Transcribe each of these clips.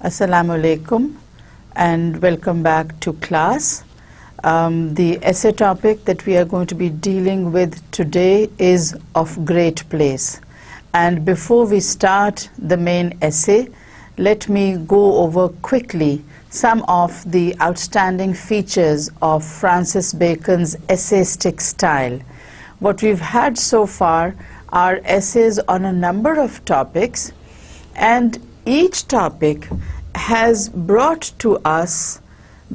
Assalamu alaikum and welcome back to class. The essay topic that we are going to be dealing with today is of great place. And before we start the main essay, let me go over quickly some of the outstanding features of Francis Bacon's essayistic style. What we've had so far are essays on a number of topics, and each topic has brought to us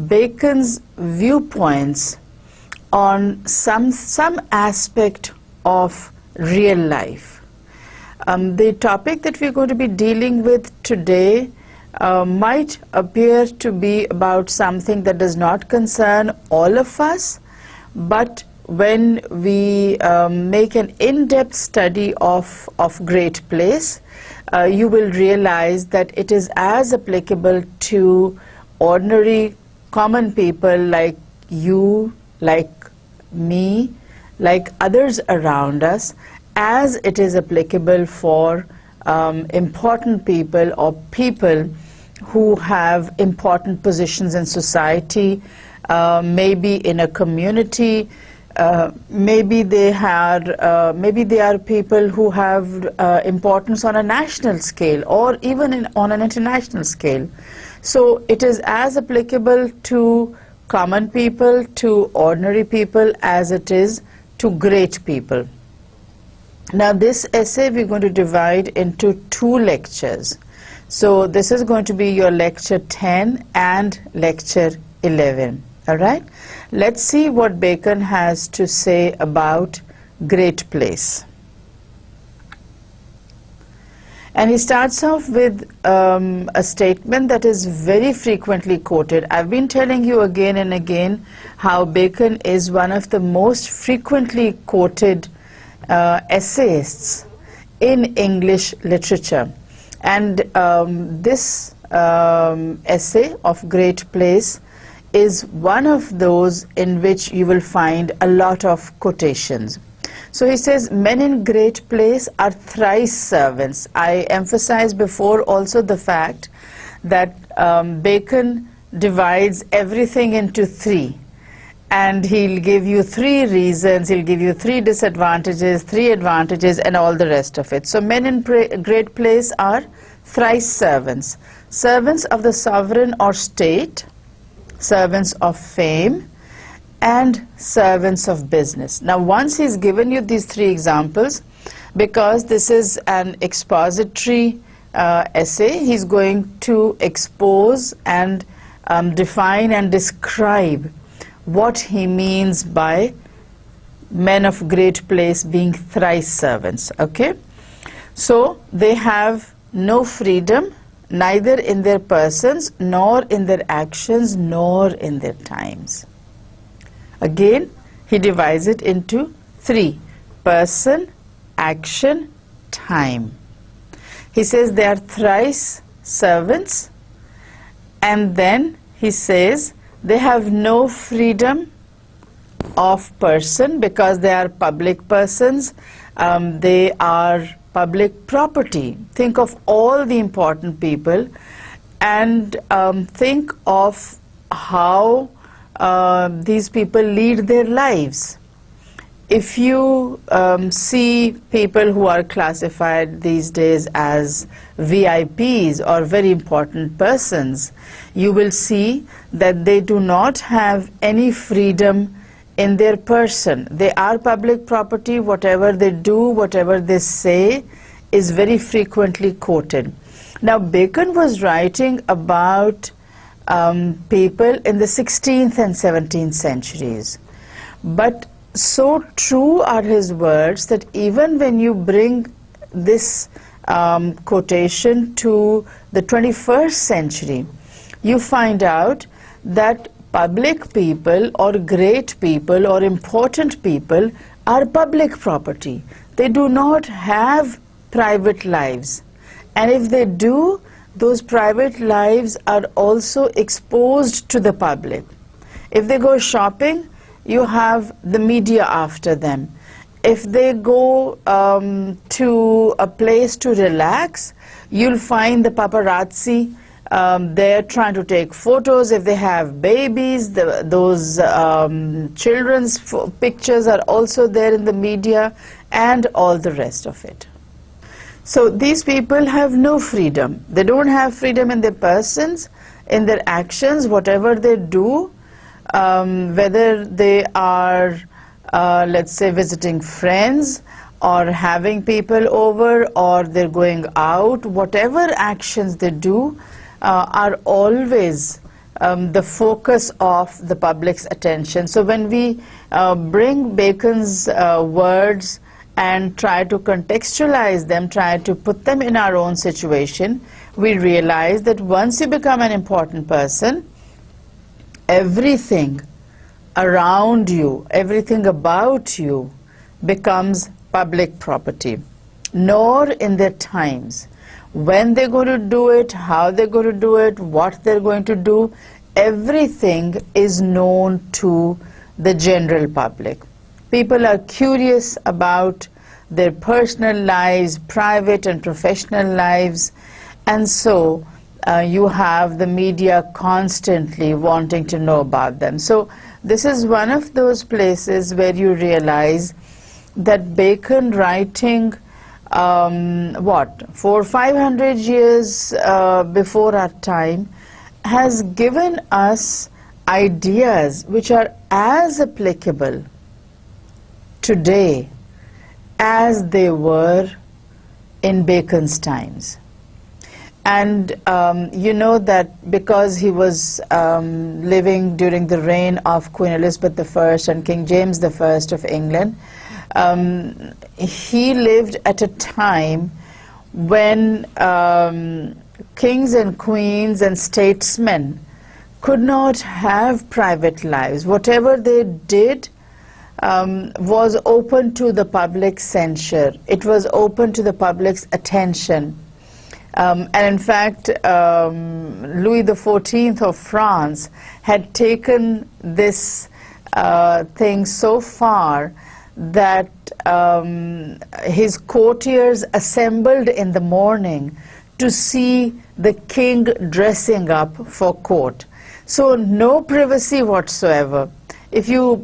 Bacon's viewpoints on some aspect of real life. The topic that we're going to be dealing with today might appear to be about something that does not concern all of us, but when we make an in-depth study of great place, you will realize that it is as applicable to ordinary common people like you, like me, like others around us, as it is applicable for important people or people who have important positions in society, maybe in a community. Maybe they are people who have importance on a national scale or even on an international scale. So it is as applicable to common people, to ordinary people, as it is to great people. Now this essay we're going to divide into 2 lectures. So this is going to be your lecture 10 and lecture 11. All right, let's see what Bacon has to say about great place. And he starts off with a statement that is very frequently quoted. I've been telling you again and again how Bacon is one of the most frequently quoted essayists in English literature. And this essay of great place is one of those in which you will find a lot of quotations. So he says, men in great place are thrice servants. I emphasized before also the fact that Bacon divides everything into 3. And he'll give you 3 reasons, he'll give you 3 disadvantages, 3 advantages, and all the rest of it. So men in great place are thrice servants. Servants of the sovereign or state, servants of fame, and servants of business. Now once he's given you these 3 examples, because this is an expository essay, he's going to expose and define and describe what he means by men of great place being thrice servants. Okay, so they have no freedom, neither in their persons, nor in their actions, nor in their times. Again, he divides it into 3: person, action, time. He says they are thrice servants, and then he says they have no freedom of person because they are public persons. They are public property. Think of all the important people and think of how these people lead their lives. If you see people who are classified these days as VIPs or very important persons, you will see that they do not have any freedom in their person. They are public property. Whatever they do, whatever they say is very frequently quoted. Now Bacon was writing about people in the 16th and 17th centuries, but so true are his words that even when you bring this quotation to the 21st century, you find out that public people or great people or important people are public property. They do not have private lives, and if they do, those private lives are also exposed to the public. If they go shopping, you have the media after them. If they go to a place to relax, you'll find the paparazzi They're trying to take photos. If they have babies, those children's pictures are also there in the media, and all the rest of it. So these people have no freedom. They don't have freedom in their persons, in their actions, whatever they do, whether they are, let's say, visiting friends, or having people over, or they're going out, whatever actions they do are always the focus of the public's attention. So when we bring Bacon's words and try to contextualize them, try to put them in our own situation, we realize that once you become an important person, everything around you, everything about you becomes public property. Nor in their times, when they're going to do it, how they're going to do it, what they're going to do, everything is known to the general public. People are curious about their personal lives, private and professional lives, and so you have the media constantly wanting to know about them. So this is one of those places where you realize that Bacon, writing 400-500 years before our time, has given us ideas which are as applicable today as they were in Bacon's times. And you know that because he was living during the reign of Queen Elizabeth I and King James I of England, he lived at a time when kings and queens and statesmen could not have private lives. Whatever they did was open to the public censure. It was open to the public's attention. And in fact, Louis XIV of France had taken this thing so far that his courtiers assembled in the morning to see the king dressing up for court. So no privacy whatsoever. If you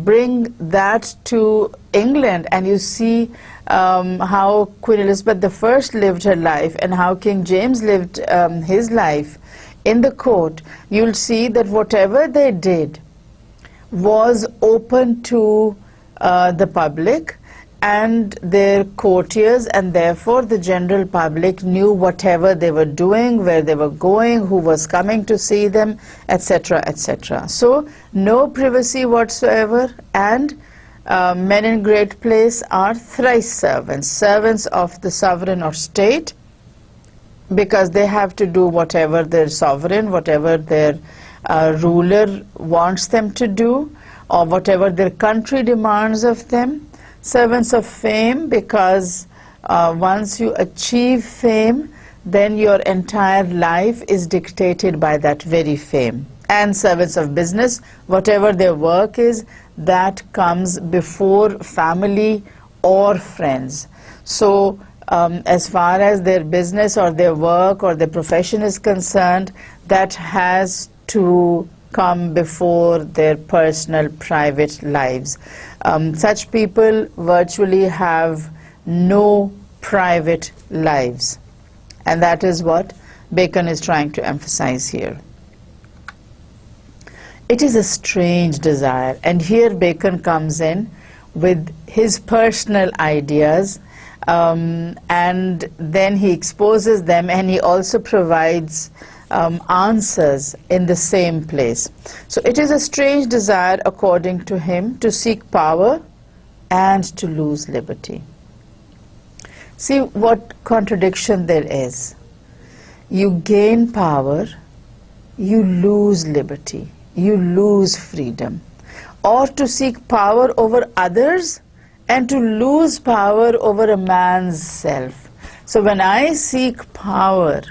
bring that to England and you see how Queen Elizabeth I lived her life and how King James lived his life in the court, you'll see that whatever they did was open to the public and their courtiers, and therefore the general public knew whatever they were doing, where they were going, who was coming to see them, etc., etc. So no privacy whatsoever, and men in great place are thrice servants, servants of the sovereign or state, because they have to do whatever their sovereign, whatever their ruler wants them to do, or whatever their country demands of them. Servants of fame, because once you achieve fame, then your entire life is dictated by that very fame. And servants of business, whatever their work is, that comes before family or friends. So as far as their business or their work or their profession is concerned, that has to come before their personal, private lives. Such people virtually have no private lives. And that is what Bacon is trying to emphasize here. It is a strange desire, and here Bacon comes in with his personal ideas, and then he exposes them, and he also provides answers in the same place. So it is a strange desire, according to him, to seek power and to lose liberty. See what contradiction there is. You gain power, you lose liberty, you lose freedom. Or to seek power over others and to lose power over a man's self. So when I seek power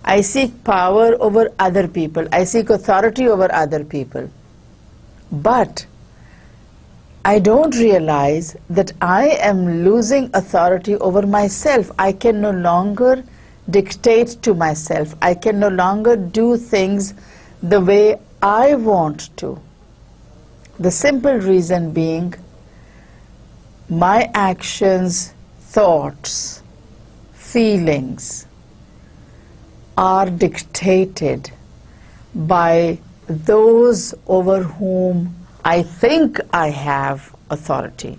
over other people. I seek authority over other people. But I don't realize that I am losing authority over myself. I can no longer dictate to myself. I can no longer do things the way I want to. The simple reason being, my actions, thoughts, feelings are dictated by those over whom I think I have authority.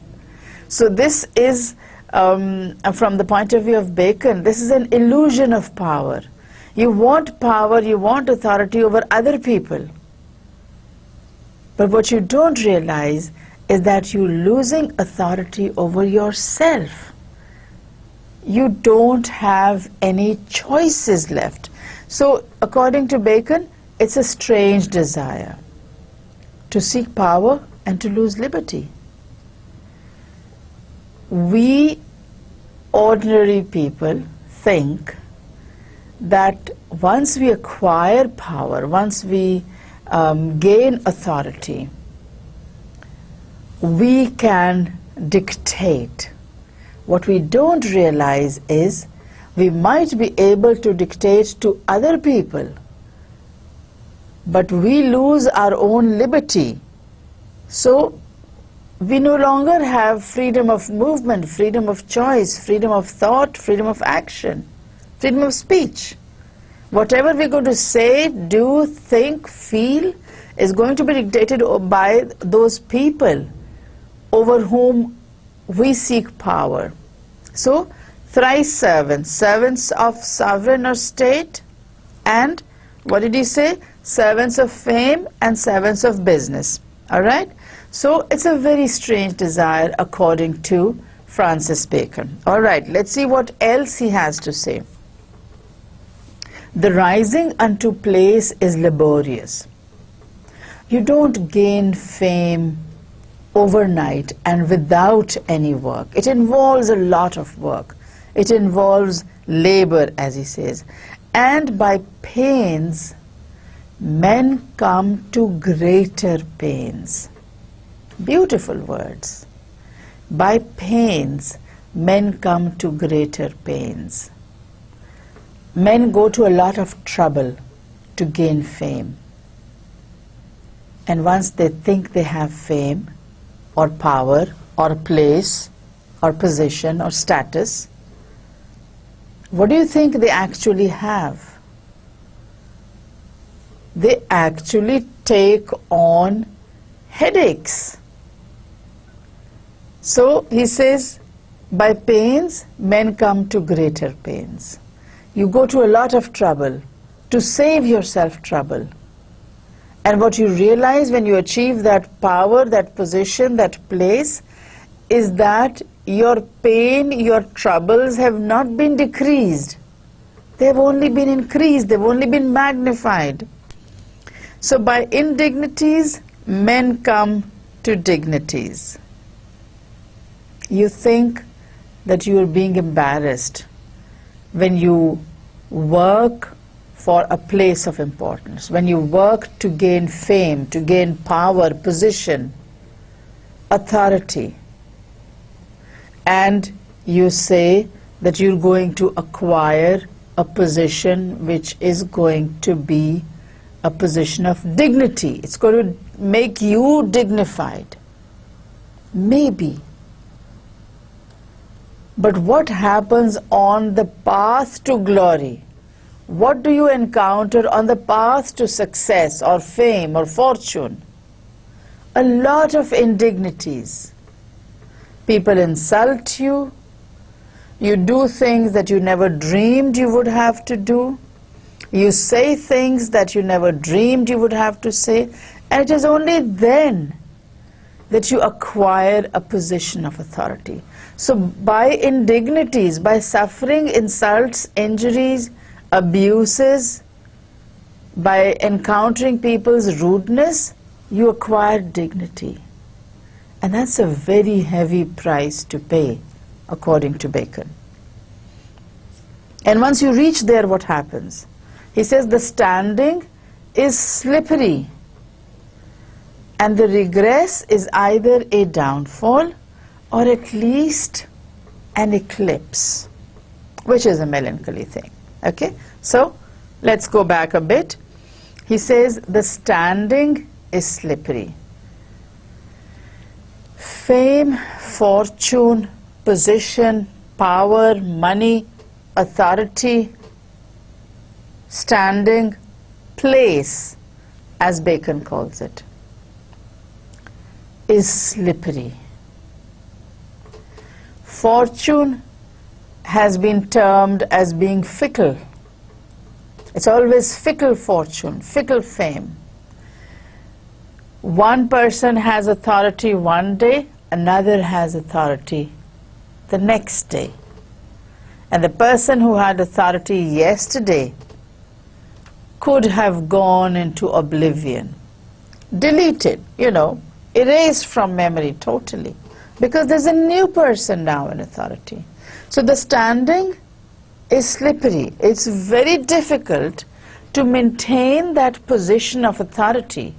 So this is, from the point of view of Bacon, this is an illusion of power. You want power, you want authority over other people. But what you don't realize is that you're losing authority over yourself. You don't have any choices left. So, according to Bacon, it's a strange desire to seek power and to lose liberty. We ordinary people think that once we acquire power, once we gain authority, we can dictate. What we don't realize is we might be able to dictate to other people, but we lose our own liberty. So we no longer have freedom of movement, freedom of choice, freedom of thought, freedom of action, freedom of speech. Whatever we're going to say, do, think, feel is going to be dictated by those people over whom we seek power. So, thrice servants, servants of sovereign or state, and what did he say? Servants of fame and servants of business. All right? So, it's a very strange desire according to Francis Bacon. All right, let's see what else he has to say. The rising unto place is laborious. You don't gain fame overnight and without any work. It involves a lot of work. It involves labor, as he says. And by pains, men come to greater pains. Beautiful words. By pains, men come to greater pains. Men go to a lot of trouble to gain fame. And once they think they have fame, or power, or place, or position, or status, what do you think they actually have? They actually take on headaches. So he says, by pains, men come to greater pains. You go to a lot of trouble to save yourself trouble. And what you realize when you achieve that power, that position, that place, is that your pain, your troubles have not been decreased. They have only been increased, they've only been magnified. So by indignities, men come to dignities. You think that you are being embarrassed when you work for a place of importance, when you work to gain fame, to gain power, position, authority, and you say that you're going to acquire a position which is going to be a position of dignity. It's going to make you dignified. Maybe. But what happens on the path to glory? What do you encounter on the path to success or fame or fortune? A lot of indignities. People insult you. You do things that you never dreamed you would have to do. You say things that you never dreamed you would have to say. And it is only then that you acquire a position of authority. So by indignities, by suffering insults, injuries, abuses, by encountering people's rudeness, you acquire dignity. And that's a very heavy price to pay, according to Bacon. And once you reach there, what happens? He says the standing is slippery, and the regress is either a downfall or at least an eclipse, which is a melancholy thing. Okay, so let's go back a bit. He says the standing is slippery. Fame, fortune, position, power, money, authority, standing, place, as Bacon calls it, is slippery. Fortune has been termed as being fickle. It's always fickle fortune, fickle fame. One person has authority one day, another has authority the next day. And the person who had authority yesterday could have gone into oblivion, deleted, erased from memory totally, because there's a new person now in authority. So the standing is slippery. It's very difficult to maintain that position of authority,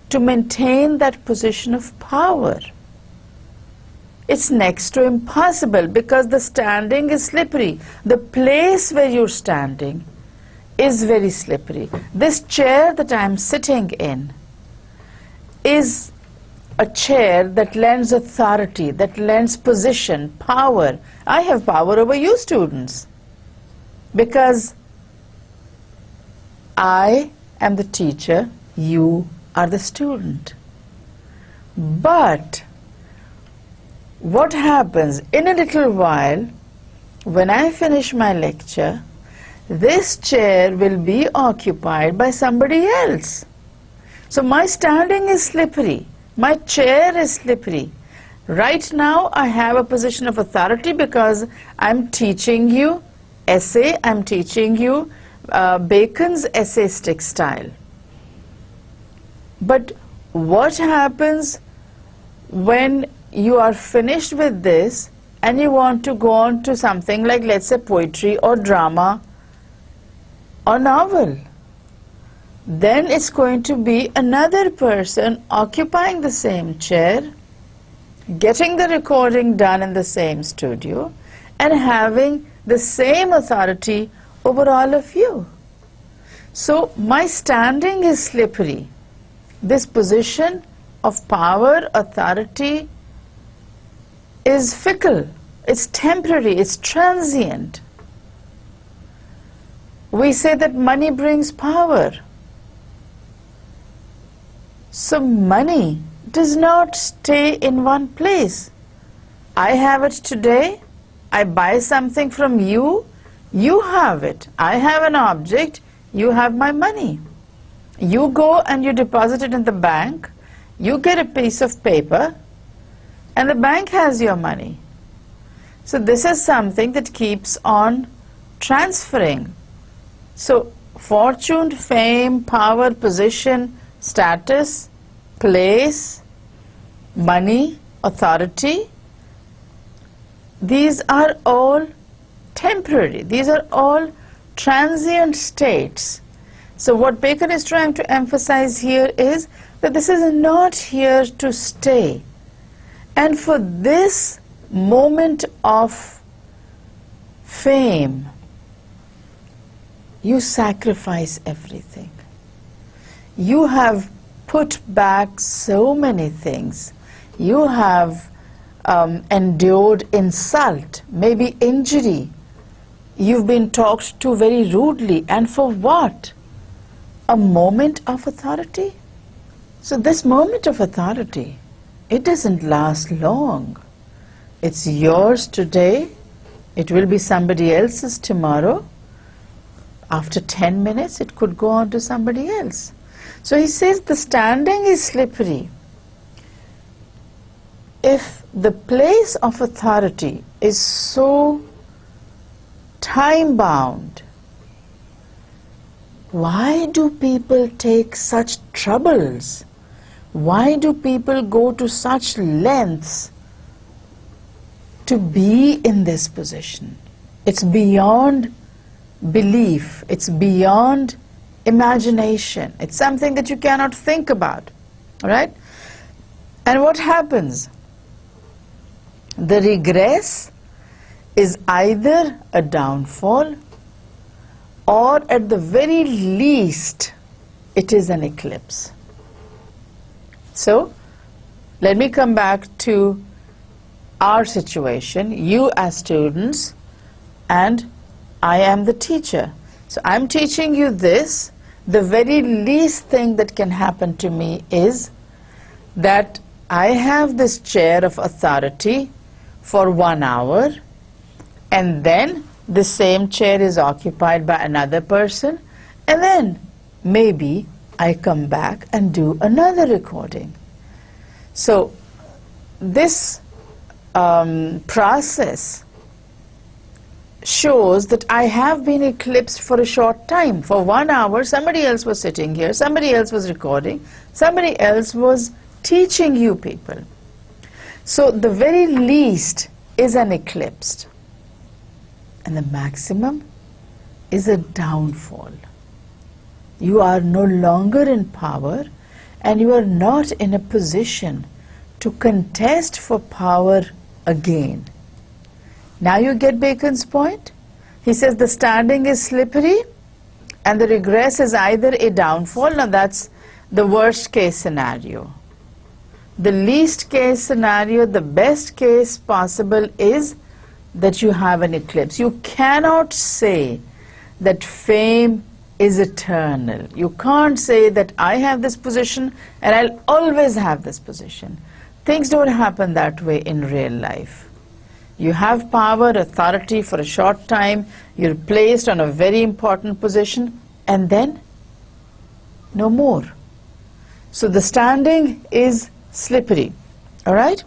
to maintain that position of power. It's next to impossible because the standing is slippery. The place where you're standing is very slippery. This chair that I'm sitting in is a chair that lends authority, that lends position, power. I have power over you students because I am the teacher, you are the student. But what happens in a little while, when I finish my lecture, this chair will be occupied by somebody else. So my standing is slippery. My chair is slippery. Right now I have a position of authority because I'm teaching you essay, I'm teaching you Bacon's essayistic style. But what happens when you are finished with this and you want to go on to something like, let's say, poetry or drama or novel? Then it's going to be another person occupying the same chair, getting the recording done in the same studio, and having the same authority over all of you. So my standing is slippery. This position of power, authority is fickle, it's temporary, it's transient. We say that money brings power. So money does not stay in one place. I have it today, I buy something from you, you have it. I have an object, you have my money. You go and you deposit it in the bank, you get a piece of paper, and the bank has your money. So this is something that keeps on transferring. So fortune, fame, power, position, status, place, money, authority, these are all temporary. These are all transient states. So what Bacon is trying to emphasize here is that this is not here to stay. And for this moment of fame, you sacrifice everything. You have put back so many things. You have endured insult, maybe injury. You've been talked to very rudely, and for what? A moment of authority? So this moment of authority, it doesn't last long. It's yours today, it will be somebody else's tomorrow. After 10 minutes, it could go on to somebody else. So he says the standing is slippery. If the place of authority is so time-bound, why do people take such troubles? Why do people go to such lengths to be in this position? It's beyond belief, it's beyond imagination, it's something that you cannot think about, all right? And what happens? The regress is either a downfall or at the very least, it is an eclipse. So, let me come back to our situation, you as students, and I am the teacher. So I'm teaching you this. The very least thing that can happen to me is that I have this chair of authority for 1 hour, and then the same chair is occupied by another person, and then maybe I come back and do another recording. So this process shows that I have been eclipsed for a short time. For 1 hour, somebody else was sitting here, somebody else was recording, somebody else was teaching you people. So the very least is an eclipse, and the maximum is a downfall. You are no longer in power, and you are not in a position to contest for power again. Now you get Bacon's point? He says the standing is slippery and the regress is either a downfall. Now that's the worst case scenario. The least case scenario, the best case possible is that you have an eclipse. You cannot say that fame is eternal. You can't say that I have this position and I'll always have this position. Things don't happen that way in real life. You have power, authority for a short time, you're placed on a very important position, and then no more. So the standing is slippery. All right?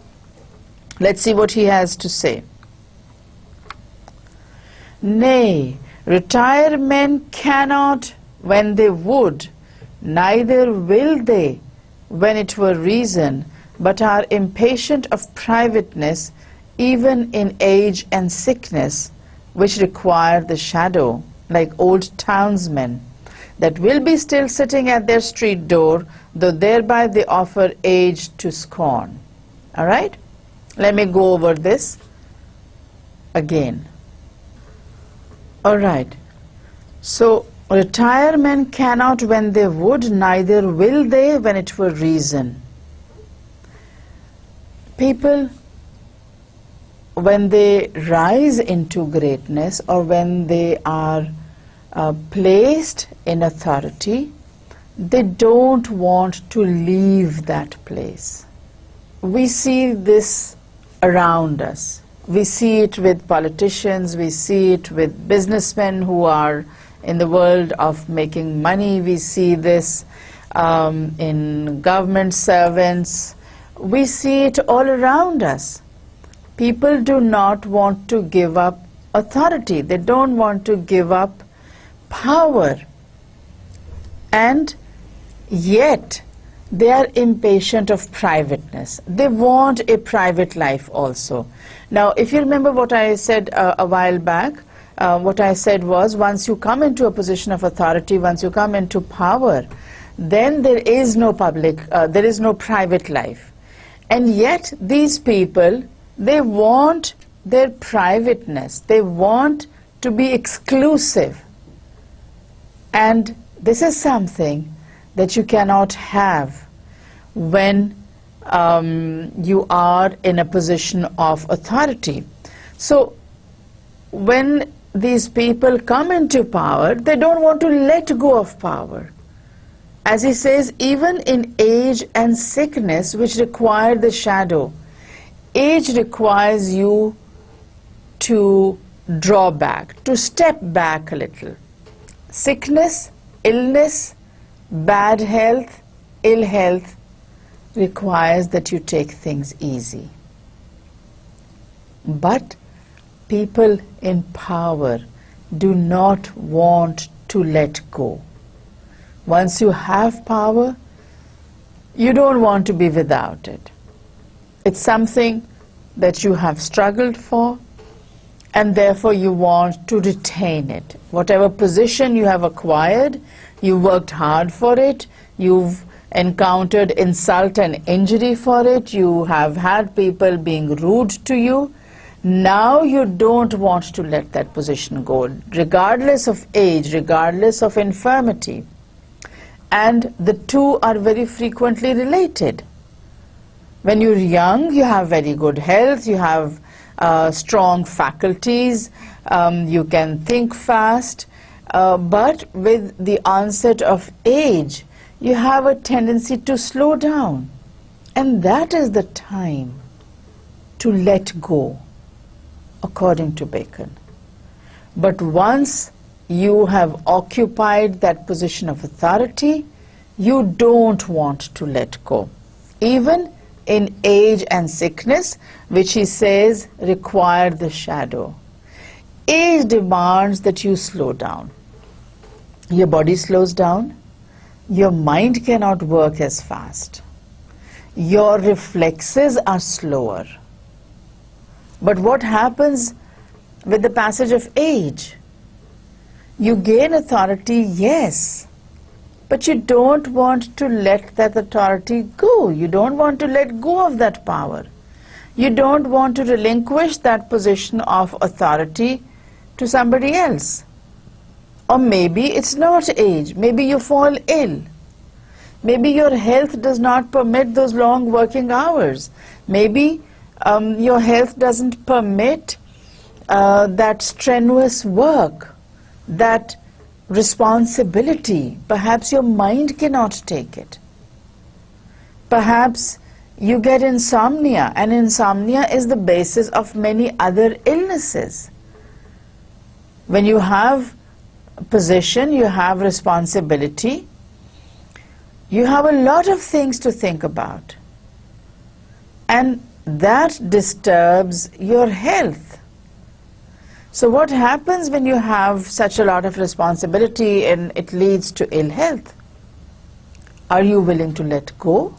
Let's see what he has to say. Nay, retired men cannot when they would, neither will they when it were reason, but are impatient of privateness, even in age and sickness, which require the shadow, like old townsmen, that will be still sitting at their street door, though thereby they offer age to scorn. All right? Let me go over this again. All right. So, retired men cannot when they would, neither will they when it were reason. People, when they rise into greatness or when they are placed in authority, they don't want to leave that place. We see this around us. We see it with politicians, we see it with businessmen who are in the world of making money, we see this in government servants, we see it all around us. People do not want to give up authority, they don't want to give up power, and yet they are impatient of privateness. They want a private life also. Now, if you remember what I said a while back, what I said was, once you come into a position of authority, once you come into power, then there is no there is no private life. And yet these people, they want their privateness, they want to be exclusive. And this is something that you cannot have when you are in a position of authority. So when these people come into power, they don't want to let go of power. As he says, even in age and sickness which require the shadow. Age requires you to draw back, to step back a little. Sickness, illness, bad health, ill health requires that you take things easy. But people in power do not want to let go. Once you have power, you don't want to be without it. It's something that you have struggled for, and therefore you want to retain it. Whatever position you have acquired, you worked hard for it, you've encountered insult and injury for it, you have had people being rude to you, Now you don't want to let that position go, regardless of age, regardless of infirmity. And the two are very frequently related. When you're young, you have very good health, you have strong faculties, you can think fast, but with the onset of age, you have a tendency to slow down. And that is the time to let go, according to Bacon. But once you have occupied that position of authority, you don't want to let go. Even in age and sickness, which he says require the shadow. Age demands that you slow down. Your body slows down, your mind cannot work as fast. Your reflexes are slower. But what happens with the passage of age? You gain authority, yes, but you don't want to let that authority go. You don't want to let go of that power. You don't want to relinquish that position of authority to somebody else. Or maybe it's not age. Maybe you fall ill. Maybe your health does not permit those long working hours. Maybe your health doesn't permit that strenuous work, that responsibility. Perhaps your mind cannot take it. Perhaps you get insomnia, and insomnia is the basis of many other illnesses. When you have position, you have responsibility, you have a lot of things to think about, and that disturbs your health. So what happens when you have such a lot of responsibility and it leads to ill health? Are you willing to let go?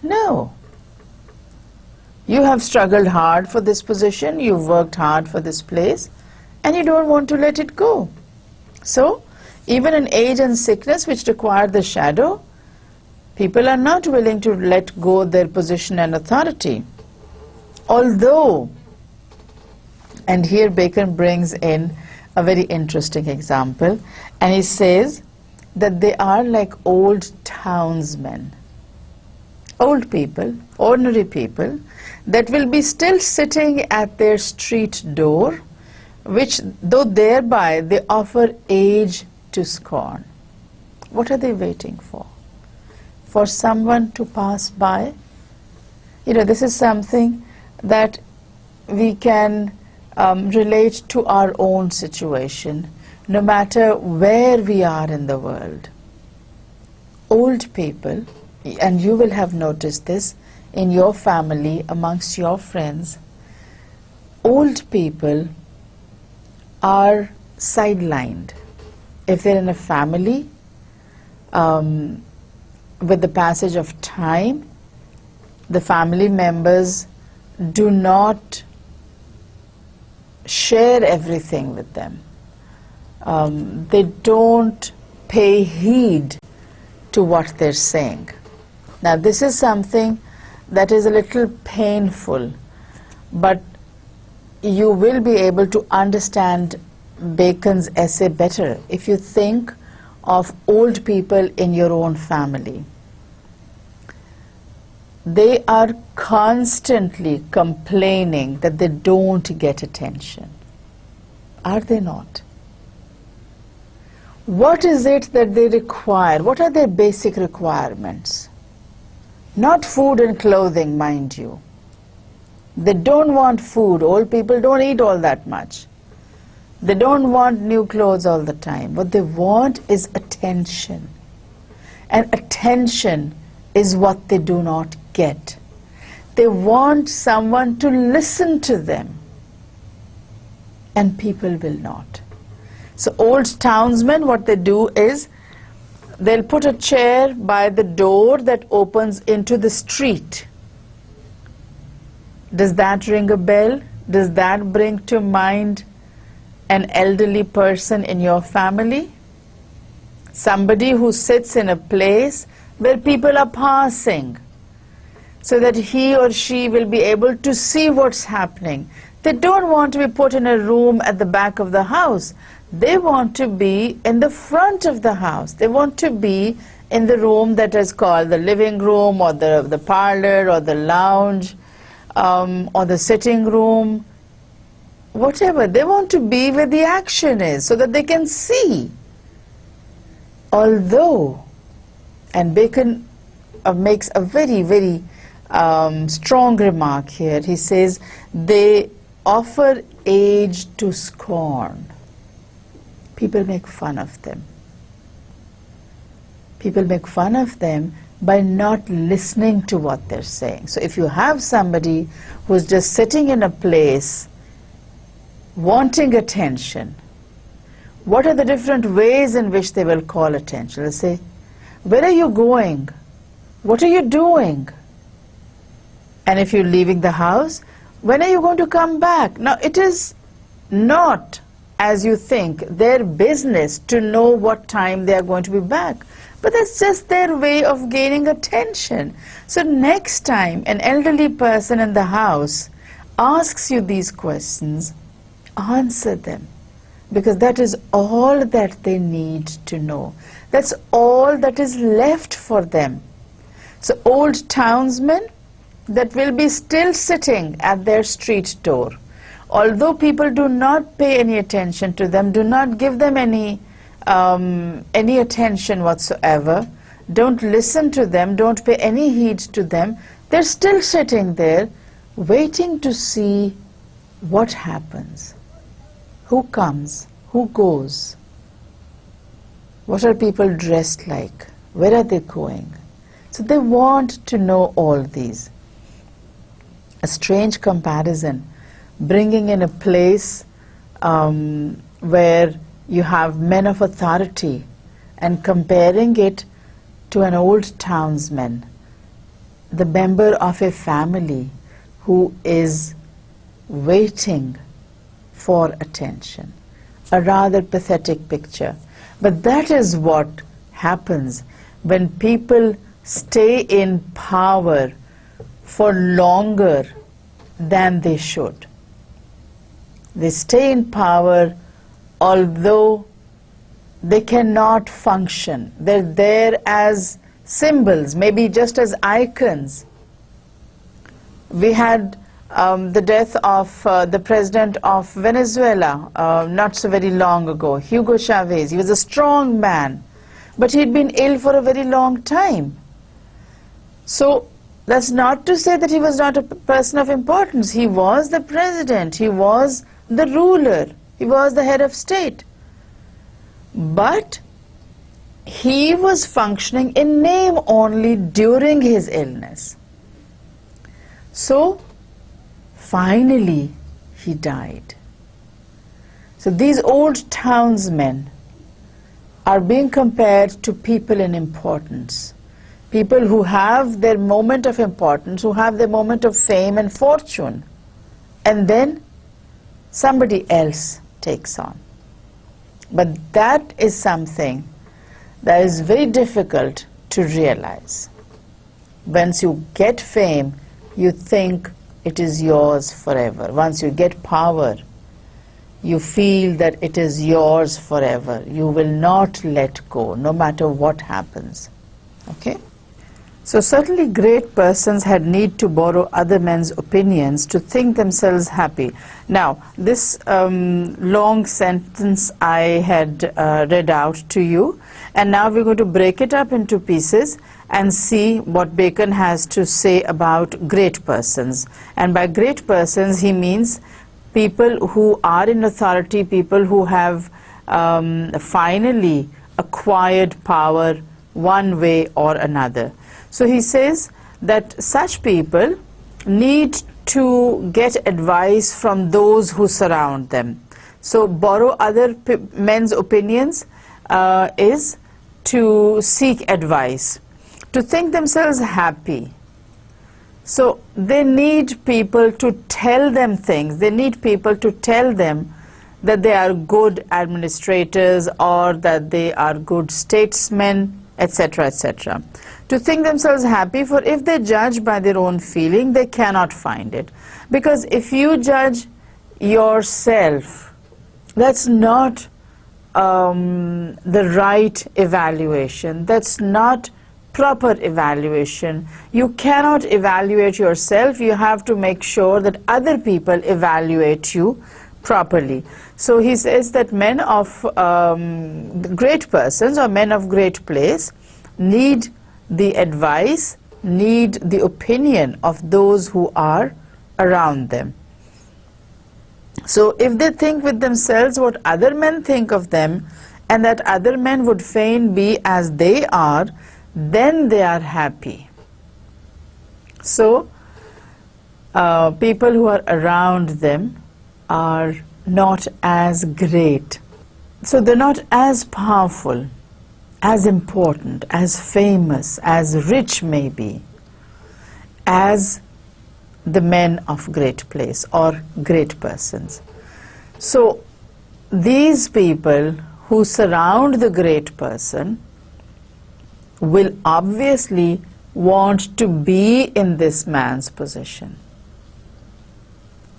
No. You have struggled hard for this position, you've worked hard for this place, and you don't want to let it go. So, even in age and sickness, which require the shadow, people are not willing to let go their position and authority. Although, and here Bacon brings in a very interesting example, and he says that they are like old townsmen. Old people, ordinary people, that will be still sitting at their street door, which though thereby they offer age to scorn. What are they waiting for? For someone to pass by? You know, this is something that we can relate to our own situation, no matter where we are in the world. Old people, and you will have noticed this in your family, amongst your friends, old people are sidelined. If they're in a family, with the passage of time, the family members do not share everything with them. They don't pay heed to what they're saying. Now, this is something that is a little painful, but you will be able to understand Bacon's essay better if you think of old people in your own family. They are constantly complaining that they don't get attention. Are they not? What is it that they require? What are their basic requirements? Not food and clothing, mind you. They don't want food. Old people don't eat all that much. They don't want new clothes all the time. What they want is attention. And attention is what they do not get. They want someone to listen to them. And people will not. So old townsmen, what they do is, they'll put a chair by the door that opens into the street. Does that ring a bell? Does that bring to mind an elderly person in your family? Somebody who sits in a place where people are passing. so that he or she will be able to see what's happening. They don't want to be put in a room at the back of the house. They want to be in the front of the house. They want to be in the room that is called the living room, or the parlor, or the lounge, or the sitting room, whatever. They want to be where the action is so that they can see. Although, and Bacon makes a very, very strong remark here. He says, they offer age to scorn. People make fun of them. People make fun of them by not listening to what they're saying. So if you have somebody who's just sitting in a place wanting attention, what are the different ways in which they will call attention? They'll say, where are you going? What are you doing? And if you're leaving the house, when are you going to come back? Now, it is not, as you think, their business to know what time they are going to be back. But that's just their way of gaining attention. So next time an elderly person in the house asks you these questions, answer them. Because that is all that they need to know. That's all that is left for them. So old townsmen that will be still sitting at their street door, although people do not pay any attention to them, do not give them any attention whatsoever, don't listen to them, don't pay any heed to them, they're still sitting there waiting to see what happens. Who comes? Who goes? What are people dressed like? Where are they going? So they want to know all these. A strange comparison, bringing in a place where you have men of authority and comparing it to an old townsman, the member of a family who is waiting for attention. A rather pathetic picture. But that is what happens when people stay in power for longer than they should. They stay in power although they cannot function. They're there as symbols, maybe just as icons. We had the death of the president of Venezuela not so very long ago, Hugo Chavez. He was a strong man, but he'd been ill for a very long time. So that's not to say that he was not a person of importance. He was the president, he was the ruler, he was the head of state. But he was functioning in name only during his illness. So finally he died. So these old townsmen are being compared to people in importance. People who have their moment of importance, who have their moment of fame and fortune, and then somebody else takes on. But that is something that is very difficult to realize. Once you get fame, you think it is yours forever. Once you get power, you feel that it is yours forever. You will not let go, no matter what happens. Okay? So certainly great persons had need to borrow other men's opinions to think themselves happy. Now, this long sentence I had read out to you, and now we're going to break it up into pieces and see what Bacon has to say about great persons. And by great persons, he means people who are in authority, people who have finally acquired power one way or another. So he says that such people need to get advice from those who surround them. So borrow other men's opinions is to seek advice, to think themselves happy. So they need people to tell them things. They need people to tell them that they are good administrators or that they are good statesmen etc., etc. To think themselves happy, for if they judge by their own feeling, they cannot find it. Because if you judge yourself, that's not the right evaluation. That's not proper evaluation. You cannot evaluate yourself. You have to make sure that other people evaluate you properly. So he says that men of great persons or men of great place need the advice, need the opinion of those who are around them. So if they think with themselves what other men think of them, and that other men would fain be as they are, then they are happy. So people who are around them are not as great. So they're not as powerful, as important, as famous, as rich maybe, as the men of great place or great persons. So these people who surround the great person will obviously want to be in this man's position.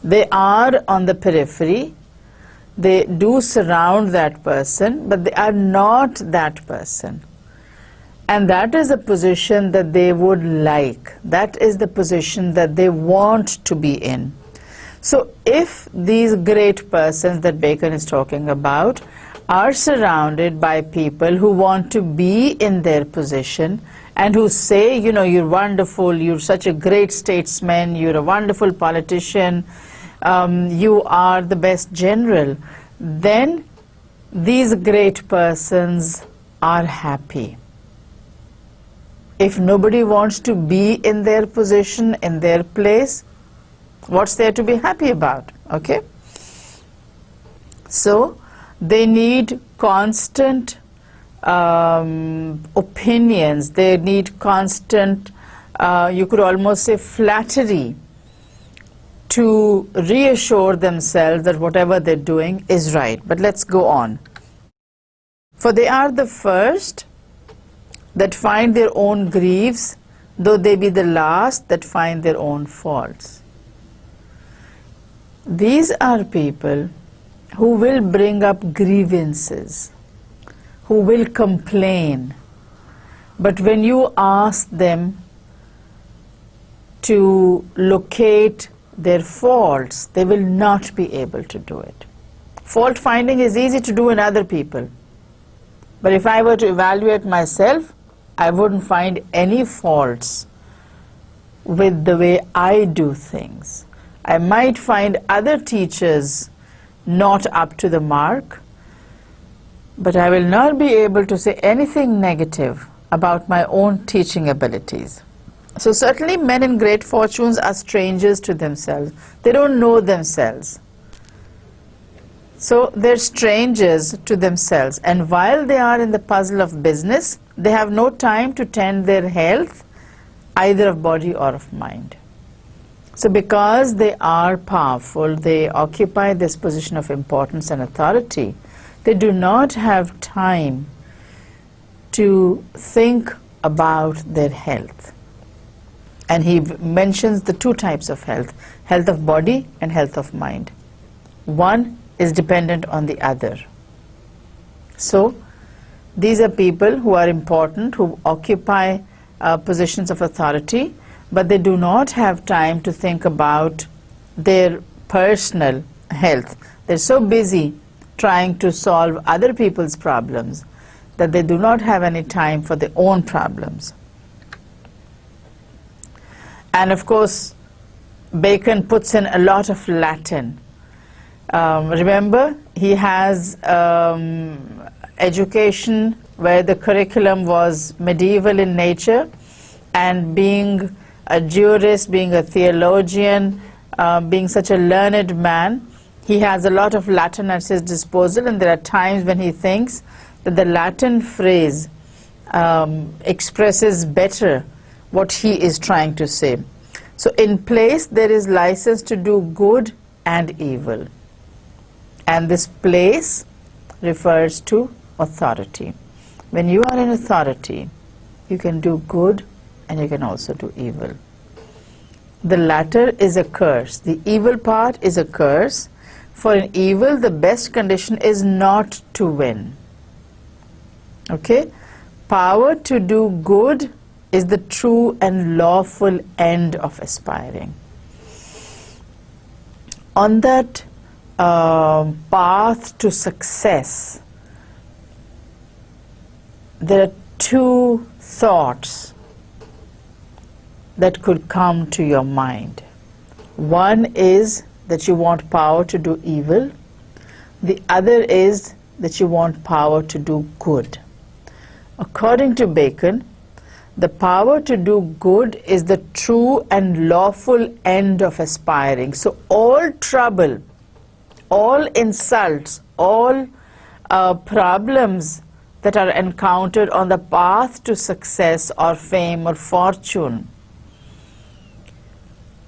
They are on the periphery, they do surround that person, but they are not that person. And that is a position that they would like. That is the position that they want to be in. So if these great persons that Bacon is talking about are surrounded by people who want to be in their position and who say, you know, you're wonderful, you're such a great statesman, you're a wonderful politician, you are the best general, then these great persons are happy. If nobody wants to be in their position, in their place, what's there to be happy about? Okay? So they need constant opinions, they need constant, you could almost say flattery, to reassure themselves that whatever they're doing is right. But let's go on. For they are the first that find their own griefs, though they be the last that find their own faults. These are people who will bring up grievances, who will complain, but when you ask them to locate their faults, they will not be able to do it. Fault finding is easy to do in other people, but if I were to evaluate myself, I wouldn't find any faults with the way I do things. I might find other teachers not up to the mark, but I will not be able to say anything negative about my own teaching abilities. So certainly men in great fortunes are strangers to themselves. They don't know themselves. So they're strangers to themselves, and while they are in the puzzle of business, they have no time to tend their health, either of body or of mind. So because they are powerful, they occupy this position of importance and authority, they do not have time to think about their health. And he mentions the two types of health, health of body and health of mind. One is dependent on the other. So these are people who are important, who occupy positions of authority, but they do not have time to think about their personal health. They're so busy trying to solve other people's problems that they do not have any time for their own problems. And of course, Bacon puts in a lot of Latin. Remember, he has education where the curriculum was medieval in nature, and being a jurist, being a theologian, being such a learned man, he has a lot of Latin at his disposal, and there are times when he thinks that the Latin phrase expresses better what he is trying to say. So in place there is license to do good and evil, and this place refers to authority. when you are in authority, you can do good and you can also do evil. The latter is a curse. The evil part is a curse. For in evil, the best condition is not to win. Okay? Power to do good is the true and lawful end of aspiring. On that path to success, there are two thoughts that could come to your mind. One is that you want power to do evil. The other is that you want power to do good. According to Bacon, the power to do good is the true and lawful end of aspiring. So all trouble, all insults, all problems that are encountered on the path to success or fame or fortune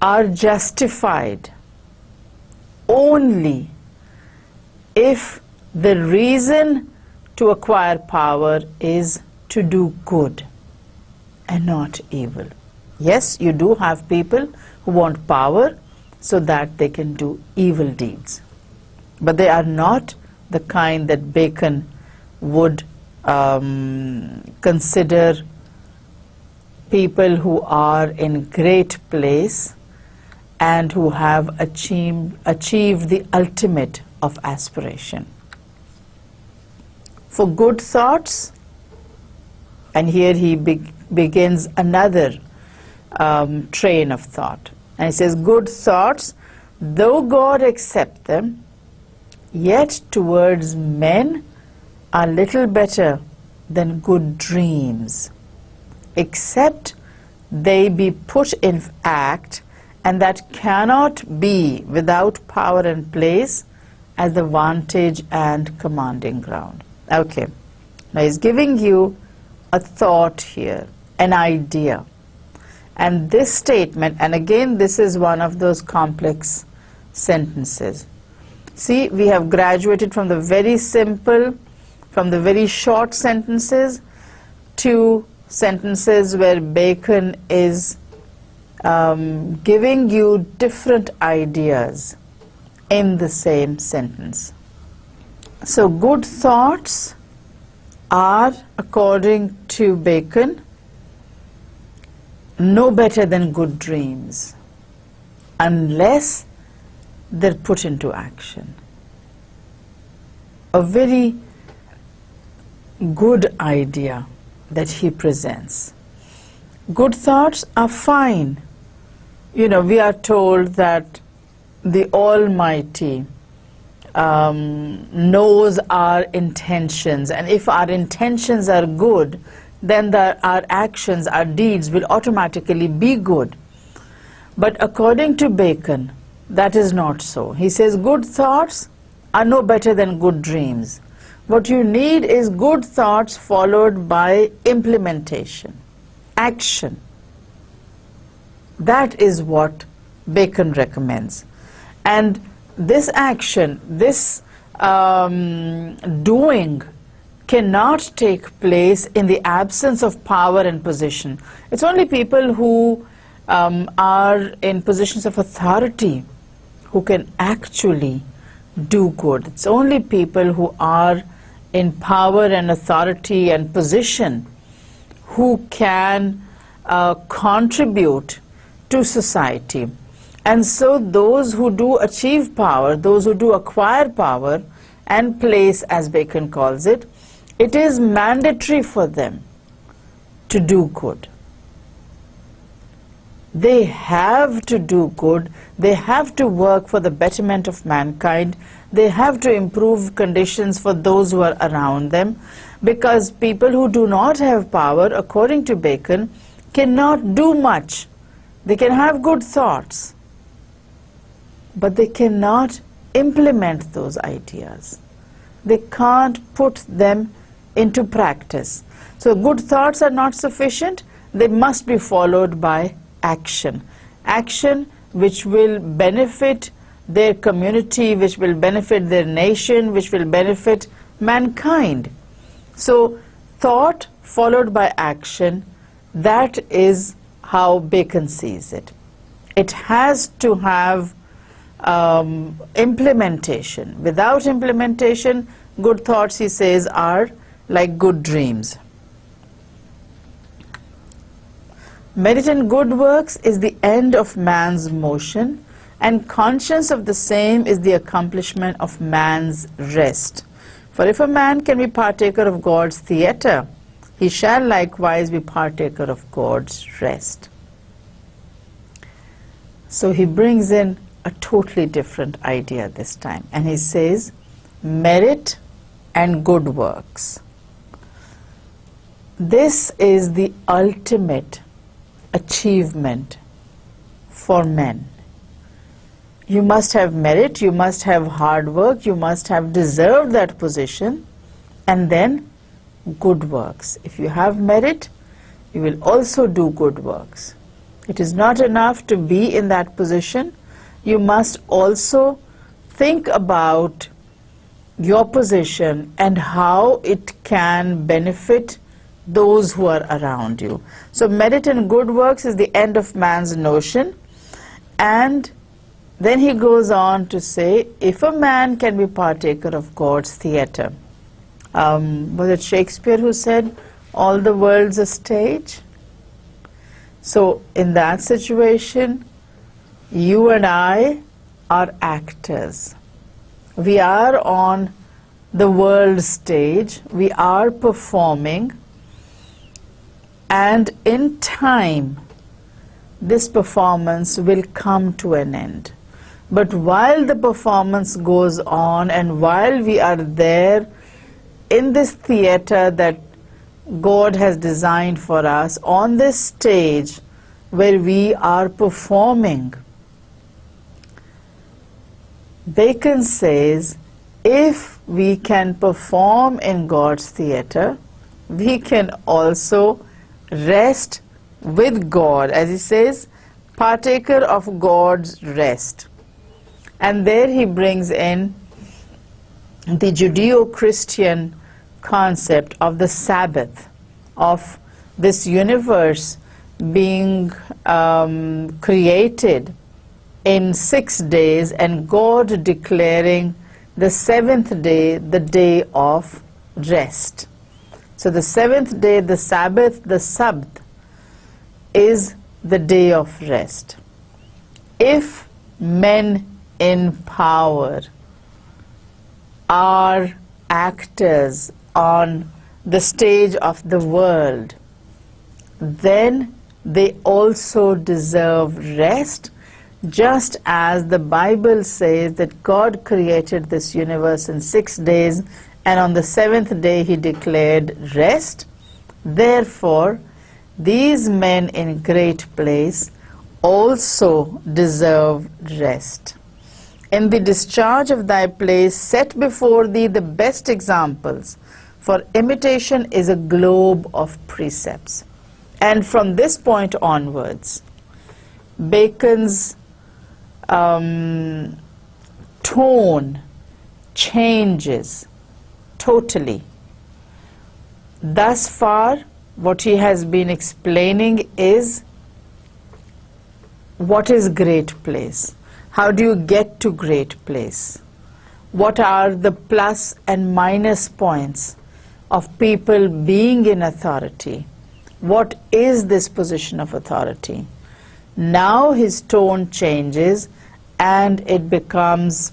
are justified only if the reason to acquire power is to do good and not evil. Yes, you do have people who want power so that they can do evil deeds, but they are not the kind that Bacon would consider people who are in great place and who have achieved the ultimate of aspiration. For good thoughts, and here he begins another train of thought. And he says, good thoughts, though God accept them, yet towards men are little better than good dreams, except they be put in act, and that cannot be without power and place as the vantage and commanding ground. Okay, now he's giving you a thought here, an idea. And this statement, and again this is one of those complex sentences. See, we have graduated from the very simple, from the very short sentences to sentences where Bacon is giving you different ideas in the same sentence. So good thoughts are, according to Bacon, no better than good dreams unless they're put into action. A very good idea that he presents. Good thoughts are fine. You know, we are told that the Almighty knows our intentions, and if our intentions are good, then our actions, our deeds will automatically be good. But according to Bacon, that is not so. He says good thoughts are no better than good dreams. What you need is good thoughts followed by implementation, action. That is what Bacon recommends. And this action, this doing cannot take place in the absence of power and position. It's only people who are in positions of authority who can actually do good. It's only people who are in power and authority and position who can contribute to society. And so those who do achieve power, those who do acquire power and place, as Bacon calls it, it is mandatory for them to do good. They have to do good. They have to work for the betterment of mankind. They have to improve conditions for those who are around them, because people who do not have power, according to Bacon, cannot do much. They can have good thoughts, but they cannot implement those ideas. They can't put them into practice. So good thoughts are not sufficient. They must be followed by action. Action which will benefit their community, which will benefit their nation, which will benefit mankind. So thought followed by action, that is how Bacon sees it. It has to have implementation. Without implementation, good thoughts, he says, are like good dreams. Merit in good works is the end of man's motion, and conscience of the same is the accomplishment of man's rest. For if a man can be partaker of God's theatre, he shall likewise be partaker of God's rest. So he brings in a totally different idea this time, and he says merit and good works. This is the ultimate achievement for men. You must have merit, you must have hard work, you must have deserved that position, and then good works. If you have merit, you will also do good works. It is not enough to be in that position. You must also think about your position and how it can benefit those who are around you. So merit in good works is the end of man's notion. And then he goes on to say, if a man can be partaker of God's theatre. Was it Shakespeare who said, all the world's a stage? So in that situation, you and I are actors. We are on the world stage, we are performing, and in time, this performance will come to an end. But while the performance goes on, and while we are there in this theatre that God has designed for us, on this stage where we are performing, Bacon says, if we can perform in God's theatre, we can also rest with God, as he says, partaker of God's rest. And there he brings in the Judeo-Christian concept of the Sabbath, of this universe being created in 6 days, and God declaring the 7th day the day of rest. So the 7th day, the Sabbath, the Sabbath, is the day of rest. If men in power are actors on the stage of the world, then they also deserve rest, just as the Bible says that God created this universe in 6 days, and on the 7th day he declared rest. Therefore, these men in great place also deserve rest. In the discharge of thy place, set before thee the best examples, for imitation is a globe of precepts. And from this point onwards, Bacon's tone changes totally. Thus far, what he has been explaining is what is great place? How do you get to great place? What are the plus and minus points of people being in authority? What is this position of authority? Now his tone changes and it becomes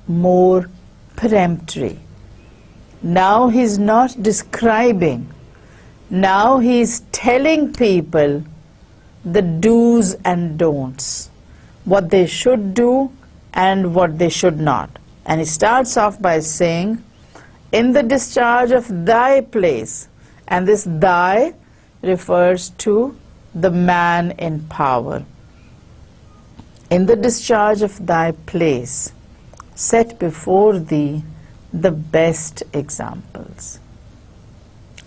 more peremptory. Now he's not describing. Now he's telling people the do's and don'ts, what they should do and what they should not. And he starts off by saying, in the discharge of thy place, and this thy refers to the man in power. In the discharge of thy place, set before thee the best examples.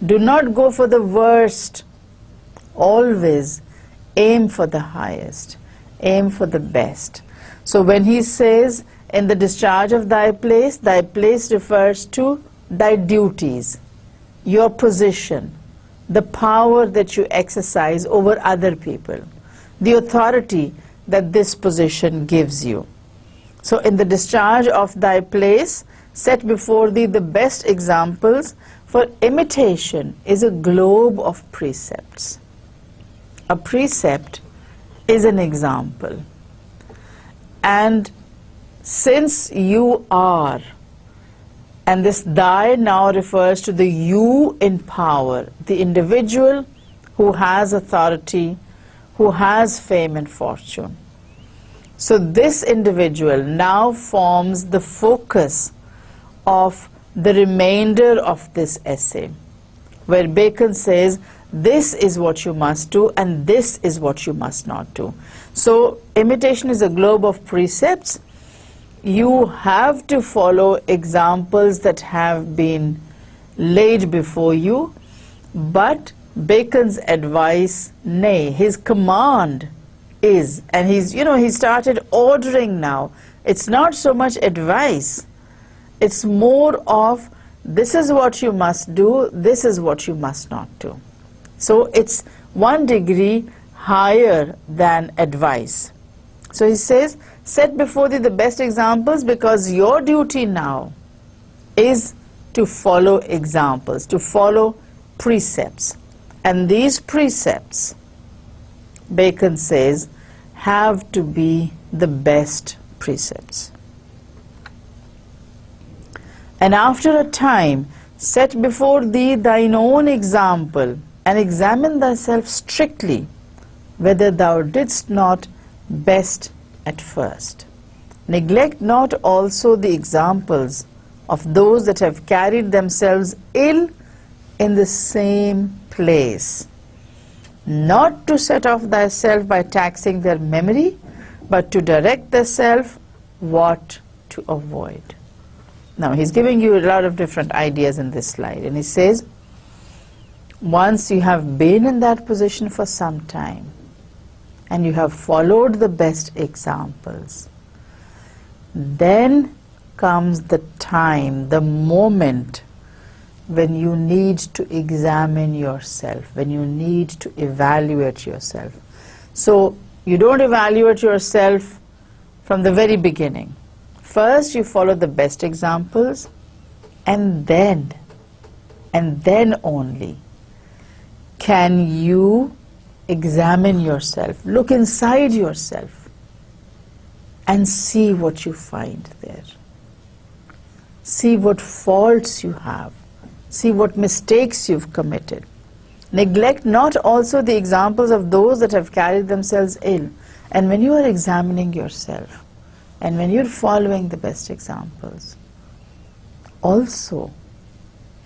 Do not go for the worst. Always aim for the highest. Aim for the best. So when he says, in the discharge of thy place refers to thy duties. your position, the power that you exercise over other people, the authority that this position gives you. So in the discharge of thy place, set before thee the best examples, for imitation is a globe of precepts. A precept is an example. And since you are, and this thy now refers to the you in power, the individual who has authority, who has fame and fortune. So this individual now forms the focus of the remainder of this essay, where Bacon says, this is what you must do and this is what you must not do. So imitation is a globe of precepts. You have to follow examples that have been laid before you, but Bacon's advice, nay, his command is, and he started ordering now. It's not so much advice, it's more of, this is what you must do, this is what you must not do. So it's one degree higher than advice. So he says, set before thee the best examples, because your duty now is to follow examples, to follow precepts. And these precepts, Bacon says, have to be the best precepts. And after a time, set before thee thine own example, and examine thyself strictly, whether thou didst not best at first. Neglect not also the examples of those that have carried themselves ill in the same place, not to set off thyself by taxing their memory, but to direct thyself what to avoid. Now he's giving you a lot of different ideas in this slide, and he says, once you have been in that position for some time, and you have followed the best examples, then comes the time, the moment when you need to examine yourself, when you need to evaluate yourself. So you don't evaluate yourself from the very beginning. First you follow the best examples, and then only can you examine yourself, look inside yourself, and see what you find there. See what faults you have. See what mistakes you've committed. Neglect not also the examples of those that have carried themselves ill. And when you are examining yourself, and when you're following the best examples, also,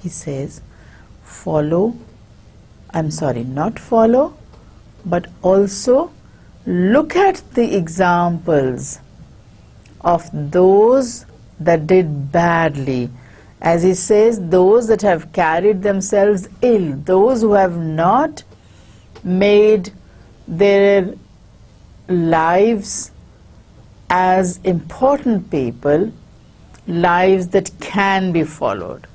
he says, not follow, but also look at the examples of those that did badly. As he says, those that have carried themselves ill, those who have not made their lives as important people, lives that can be followed.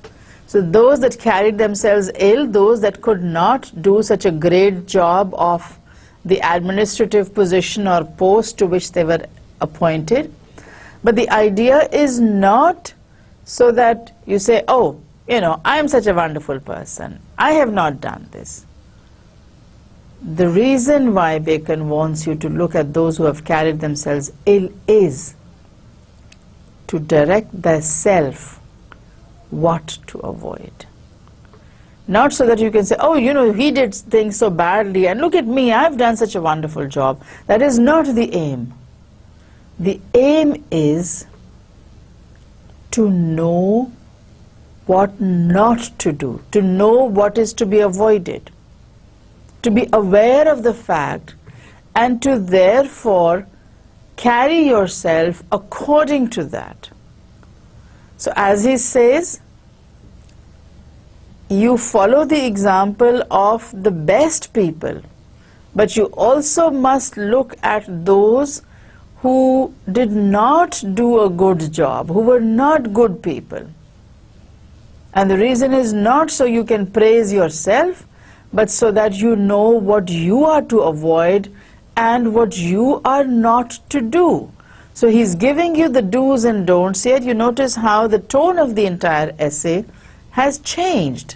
So those that carried themselves ill, those that could not do such a great job of the administrative position or post to which they were appointed. But the idea is not so that you say, oh, I am such a wonderful person, I have not done this. The reason why Bacon wants you to look at those who have carried themselves ill is to direct thyself what to avoid. Not so that you can say, oh, he did things so badly, and look at me, I've done such a wonderful job. That is not the aim. The aim is to know what not to do, to know what is to be avoided, to be aware of the fact, and to therefore carry yourself according to that. So as he says, you follow the example of the best people, but you also must look at those who did not do a good job, who were not good people. And the reason is not so you can praise yourself, but so that you know what you are to avoid and what you are not to do. So he's giving you the do's and don'ts here. You notice how the tone of the entire essay has changed.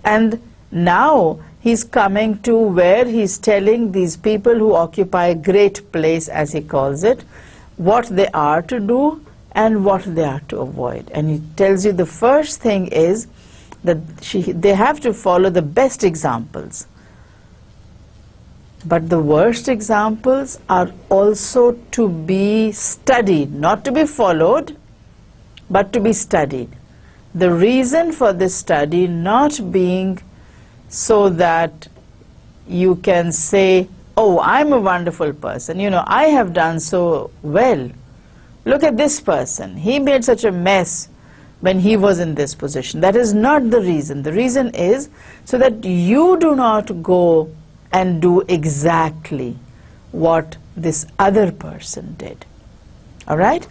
And now he's coming to where he's telling these people who occupy a great place, as he calls it, what they are to do and what they are to avoid. And he tells you the first thing is that they have to follow the best examples. But the worst examples are also to be studied, not to be followed, but to be studied. The reason for this study not being so that you can say, oh, I'm a wonderful person, you know, I have done so well. Look at this person, he made such a mess when he was in this position. That is not the reason. The reason is so that you do not go and do exactly what this other person did. All right?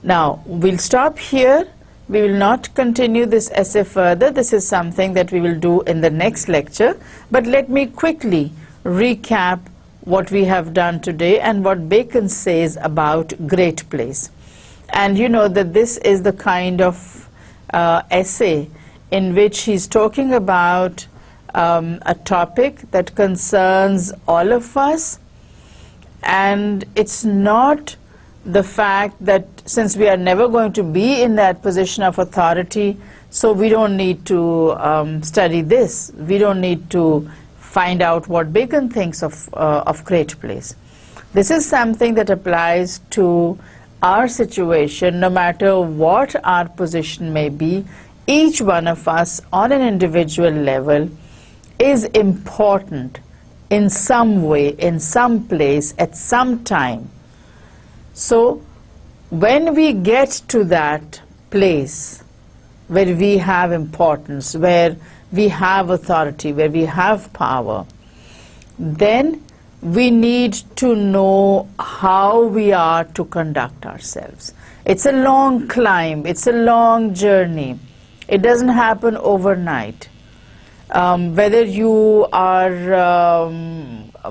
Now, we'll stop here. We will not continue this essay further. This is something that we will do in the next lecture. But let me quickly recap what we have done today and what Bacon says about great place. And you know that this is the kind of essay in which he's talking about a topic that concerns all of us, and it's not the fact that since we are never going to be in that position of authority, so we don't need to study this. We don't need to find out what Bacon thinks of great place. This is something that applies to our situation, no matter what our position may be. Each one of us on an individual level is important in some way, in some place, at some time. So when we get to that place where we have importance, where we have authority, where we have power, then we need to know how we are to conduct ourselves. It's a long climb, it's a long journey. It doesn't happen overnight. Whether you are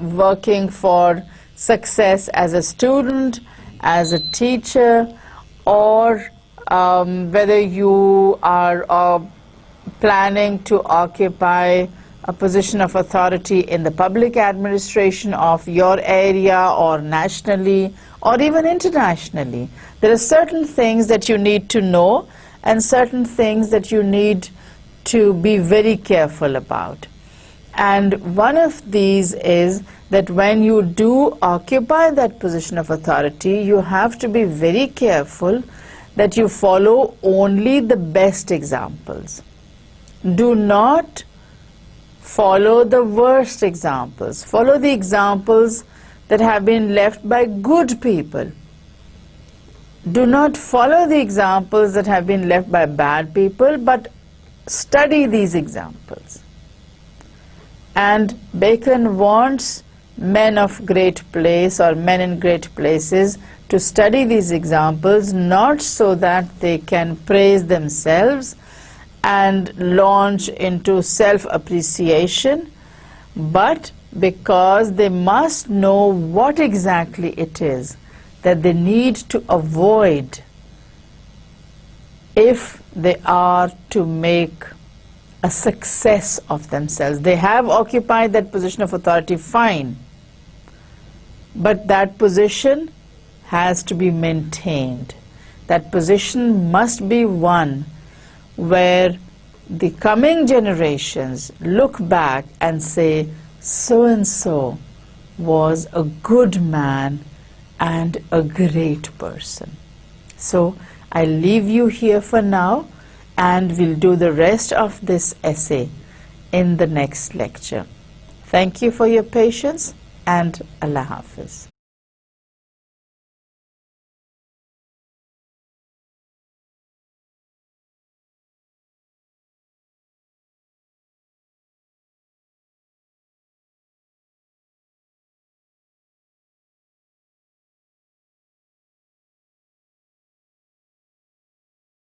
working for success as a student, as a teacher, or whether you are planning to occupy a position of authority in the public administration of your area or nationally or even internationally. There are certain things that you need to know and certain things that you need to be very careful about. And one of these is that when you do occupy that position of authority, you have to be very careful that you follow only the best examples. Do not follow the worst examples. Follow the examples that have been left by good people. Do not follow the examples that have been left by bad people, but study these examples. And Bacon wants men of great place or men in great places to study these examples, not so that they can praise themselves and launch into self-appreciation, but because they must know what exactly it is that they need to avoid if they are to make a success of themselves. They have occupied that position of authority, fine, but that position has to be maintained. That position must be one where the coming generations look back and say, so-and-so was a good man and a great person. So I leave you here for now, and we'll do the rest of this essay in the next lecture. Thank you for your patience, and Allah Hafiz.